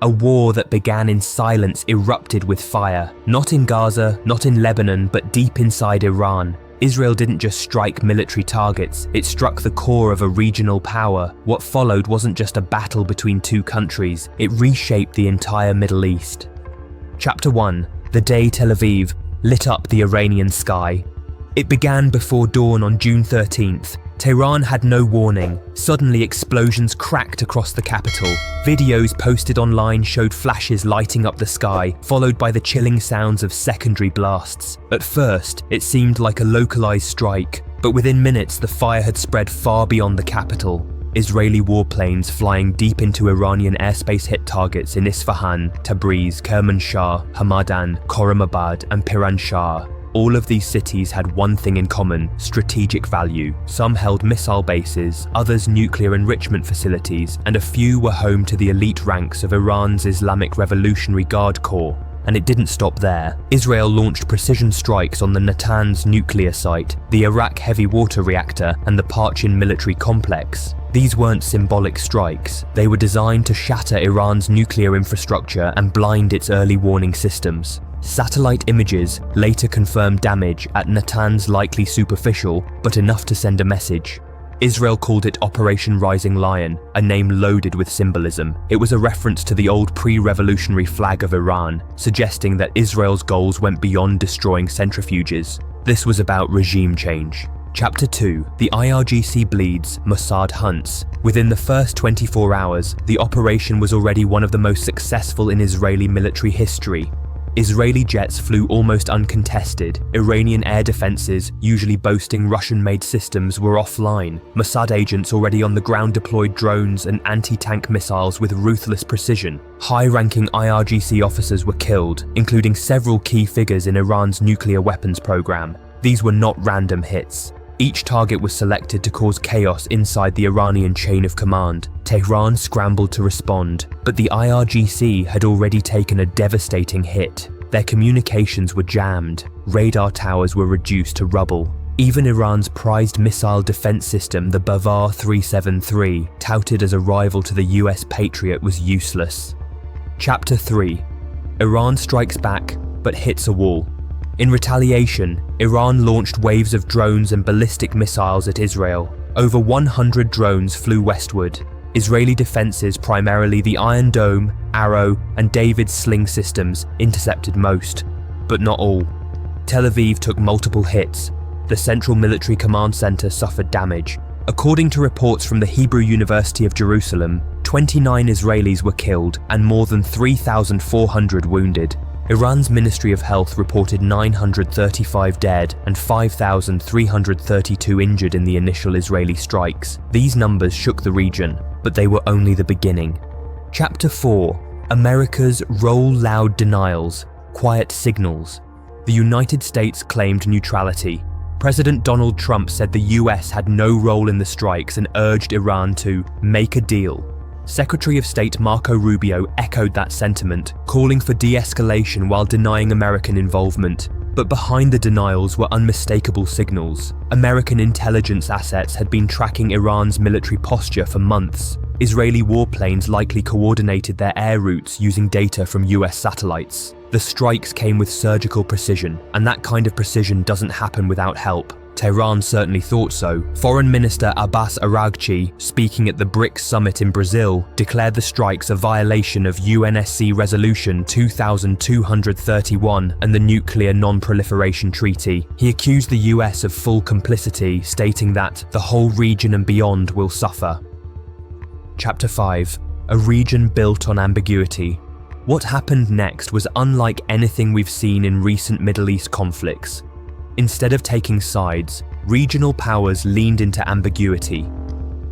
A war that began in silence erupted with fire, not in Gaza, not in Lebanon, but deep inside Iran. Israel didn't just strike military targets, it struck the core of a regional power. What followed wasn't just a battle between two countries, it reshaped the entire Middle East. Chapter 1. The day Tel Aviv lit up the Iranian sky. It began before dawn on June 13th. Tehran had no warning. Suddenly explosions cracked across the capital. Videos posted online showed flashes lighting up the sky, followed by the chilling sounds of secondary blasts. At first, it seemed like a localized strike, but within minutes the fire had spread far beyond the capital. Israeli warplanes flying deep into Iranian airspace hit targets in Isfahan, Tabriz, Kermanshah, Hamadan, Khorramabad and Piranshah. All of these cities had one thing in common: strategic value. Some held missile bases, others nuclear enrichment facilities, and a few were home to the elite ranks of Iran's Islamic Revolutionary Guard Corps. And it didn't stop there. Israel launched precision strikes on the Natanz nuclear site, the Iraq heavy water reactor, and the Parchin military complex. These weren't symbolic strikes. They were designed to shatter Iran's nuclear infrastructure and blind its early warning systems. Satellite images later confirmed damage at Natanz, likely superficial, but enough to send a message. Israel called it Operation Rising Lion, a name loaded with symbolism. It was a reference to the old pre-revolutionary flag of Iran, suggesting that Israel's goals went beyond destroying centrifuges. This was about regime change. Chapter 2. The IRGC bleeds, Mossad hunts. Within the first 24 hours, the operation was already one of the most successful in Israeli military history. Israeli jets flew almost uncontested. Iranian air defenses, usually boasting Russian-made systems, were offline. Mossad agents already on the ground deployed drones and anti-tank missiles with ruthless precision. High-ranking IRGC officers were killed, including several key figures in Iran's nuclear weapons program. These were not random hits. Each target was selected to cause chaos inside the Iranian chain of command. Tehran scrambled to respond, but the IRGC had already taken a devastating hit. Their communications were jammed. Radar towers were reduced to rubble. Even Iran's prized missile defense system, the Bavar 373, touted as a rival to the US Patriot, was useless. Chapter 3. Iran strikes back, but hits a wall. In retaliation, Iran launched waves of drones and ballistic missiles at Israel. Over 100 drones flew westward. Israeli defenses, primarily the Iron Dome, Arrow, and David's sling systems, intercepted most, but not all. Tel Aviv took multiple hits. The Central Military Command Center suffered damage. According to reports from the Hebrew University of Jerusalem, 29 Israelis were killed and more than 3,400 wounded. Iran's Ministry of Health reported 935 dead and 5,332 injured in the initial Israeli strikes. These numbers shook the region, but they were only the beginning. Chapter 4. America's Roll Loud Denials, Quiet Signals. The United States claimed neutrality. President Donald Trump said the US had no role in the strikes and urged Iran to make a deal. Secretary of State Marco Rubio echoed that sentiment, calling for de-escalation while denying American involvement. But behind the denials were unmistakable signals. American intelligence assets had been tracking Iran's military posture for months. Israeli warplanes likely coordinated their air routes using data from US satellites. The strikes came with surgical precision, and that kind of precision doesn't happen without help. Tehran certainly thought so. Foreign Minister Abbas Araghchi, speaking at the BRICS summit in Brazil, declared the strikes a violation of UNSC Resolution 2231 and the Nuclear Non-Proliferation Treaty. He accused the US of full complicity, stating that the whole region and beyond will suffer. Chapter 5. A region built on ambiguity. What happened next was unlike anything we've seen in recent Middle East conflicts. Instead of taking sides, regional powers leaned into ambiguity.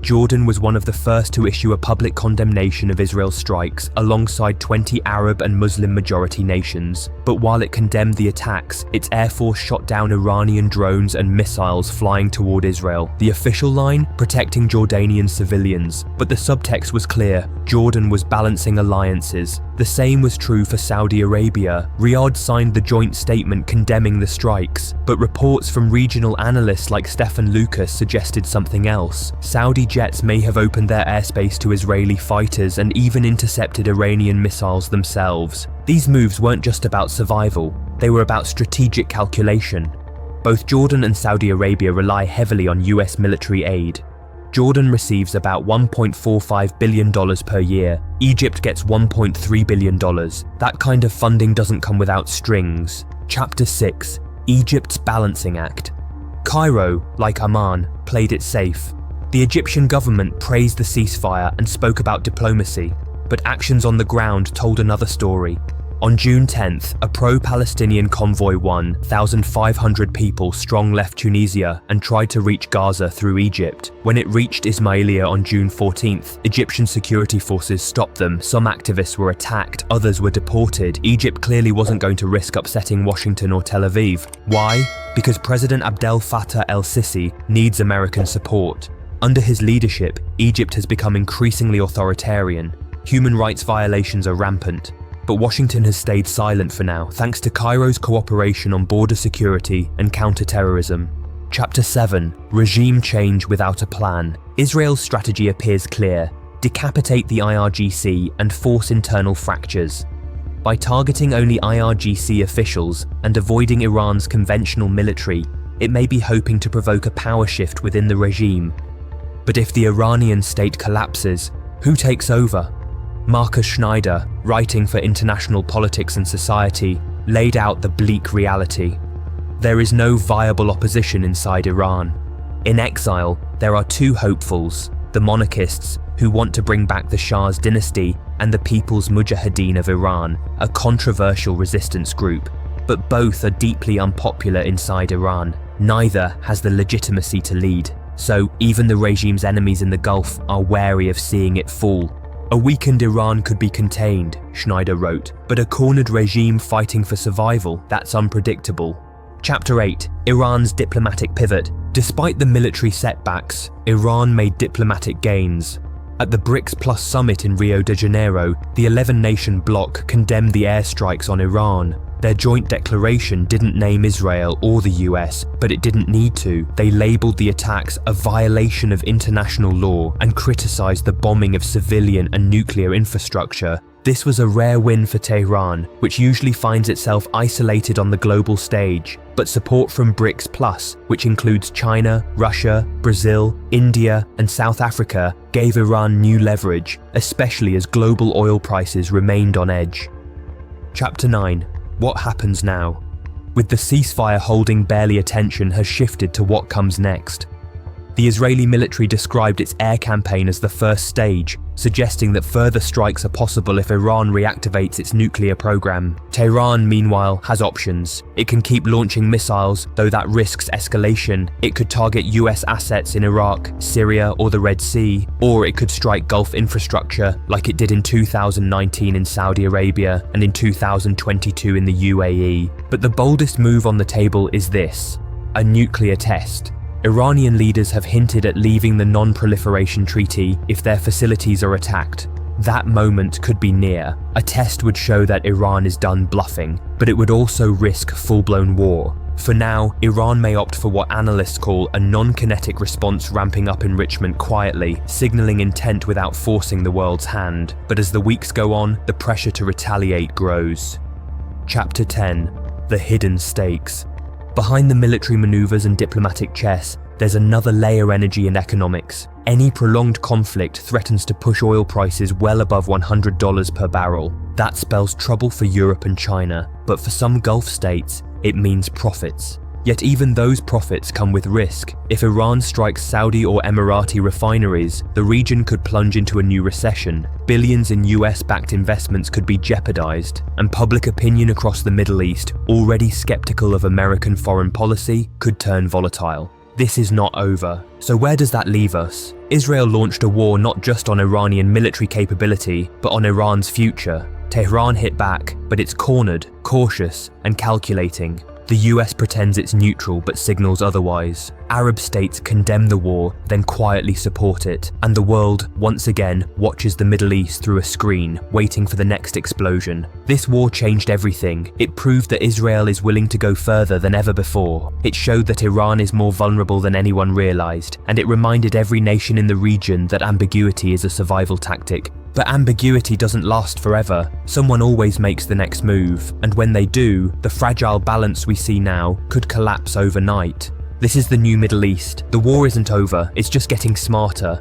Jordan was one of the first to issue a public condemnation of Israel's strikes alongside 20 Arab and Muslim-majority nations. But while it condemned the attacks, its air force shot down Iranian drones and missiles flying toward Israel. The official line? Protecting Jordanian civilians. But the subtext was clear. Jordan was balancing alliances. The same was true for Saudi Arabia. Riyadh signed the joint statement condemning the strikes, but reports from regional analysts like Stefan Lucas suggested something else. Saudi jets may have opened their airspace to Israeli fighters and even intercepted Iranian missiles themselves. These moves weren't just about survival, they were about strategic calculation. Both Jordan and Saudi Arabia rely heavily on US military aid. Jordan receives about $1.45 billion per year. Egypt gets $1.3 billion. That kind of funding doesn't come without strings. Chapter 6. Egypt's Balancing Act. Cairo, like Amman, played it safe. The Egyptian government praised the ceasefire and spoke about diplomacy, but actions on the ground told another story. On June 10th, a pro-Palestinian convoy 1,500 people strong left Tunisia and tried to reach Gaza through Egypt. When it reached Ismailia on June 14th, Egyptian security forces stopped them. Some activists were attacked, others were deported. Egypt clearly wasn't going to risk upsetting Washington or Tel Aviv. Why? Because President Abdel Fattah el-Sisi needs American support. Under his leadership, Egypt has become increasingly authoritarian. Human rights violations are rampant. But Washington has stayed silent for now, thanks to Cairo's cooperation on border security and counter-terrorism. Chapter 7. Regime Change Without a Plan. Israel's strategy appears clear: decapitate the IRGC and force internal fractures. By targeting only IRGC officials and avoiding Iran's conventional military, it may be hoping to provoke a power shift within the regime. But if the Iranian state collapses, who takes over? Marcus Schneider, writing for International Politics and Society, laid out the bleak reality. There is no viable opposition inside Iran. In exile, there are two hopefuls: the monarchists, who want to bring back the Shah's dynasty, and the People's Mujahideen of Iran, a controversial resistance group. But both are deeply unpopular inside Iran. Neither has the legitimacy to lead. So even the regime's enemies in the Gulf are wary of seeing it fall. A weakened Iran could be contained, Schneider wrote, but a cornered regime fighting for survival, that's unpredictable. Chapter 8. Iran's Diplomatic Pivot. Despite the military setbacks, Iran made diplomatic gains. At the BRICS Plus summit in Rio de Janeiro, the 11-nation bloc condemned the airstrikes on Iran. Their joint declaration didn't name Israel or the US, but it didn't need to. They labeled the attacks a violation of international law and criticized the bombing of civilian and nuclear infrastructure. This was a rare win for Tehran, which usually finds itself isolated on the global stage, but support from BRICS Plus, which includes China, Russia, Brazil, India, and South Africa, gave Iran new leverage, especially as global oil prices remained on edge. Chapter 9. What happens now? With the ceasefire holding barely attention has shifted to what comes next. The Israeli military described its air campaign as the first stage, suggesting that further strikes are possible if Iran reactivates its nuclear program. Tehran, meanwhile, has options. It can keep launching missiles, though that risks escalation. It could target US assets in Iraq, Syria, or the Red Sea, or it could strike Gulf infrastructure like it did in 2019 in Saudi Arabia and in 2022 in the UAE. But the boldest move on the table is this: a nuclear test. Iranian leaders have hinted at leaving the non-proliferation treaty if their facilities are attacked. That moment could be near. A test would show that Iran is done bluffing, but it would also risk full-blown war. For now, Iran may opt for what analysts call a non-kinetic response, ramping up enrichment quietly, signaling intent without forcing the world's hand. But as the weeks go on, the pressure to retaliate grows. Chapter 10. The Hidden Stakes. Behind the military maneuvers and diplomatic chess, there's another layer: energy and economics. Any prolonged conflict threatens to push oil prices well above $100 per barrel. That spells trouble for Europe and China, but for some Gulf states, it means profits. Yet even those profits come with risk. If Iran strikes Saudi or Emirati refineries, the region could plunge into a new recession. Billions in US-backed investments could be jeopardized, and public opinion across the Middle East, already skeptical of American foreign policy, could turn volatile. This is not over. So where does that leave us? Israel launched a war not just on Iranian military capability, but on Iran's future. Tehran hit back, but it's cornered, cautious, and calculating. The US pretends it's neutral but signals otherwise. Arab states condemn the war, then quietly support it, and the world, once again, watches the Middle East through a screen, waiting for the next explosion. This war changed everything. It proved that Israel is willing to go further than ever before. It showed that Iran is more vulnerable than anyone realized, and it reminded every nation in the region that ambiguity is a survival tactic. But ambiguity doesn't last forever. Someone always makes the next move, and when they do, the fragile balance we see now could collapse overnight. This is the new Middle East. The war isn't over, it's just getting smarter.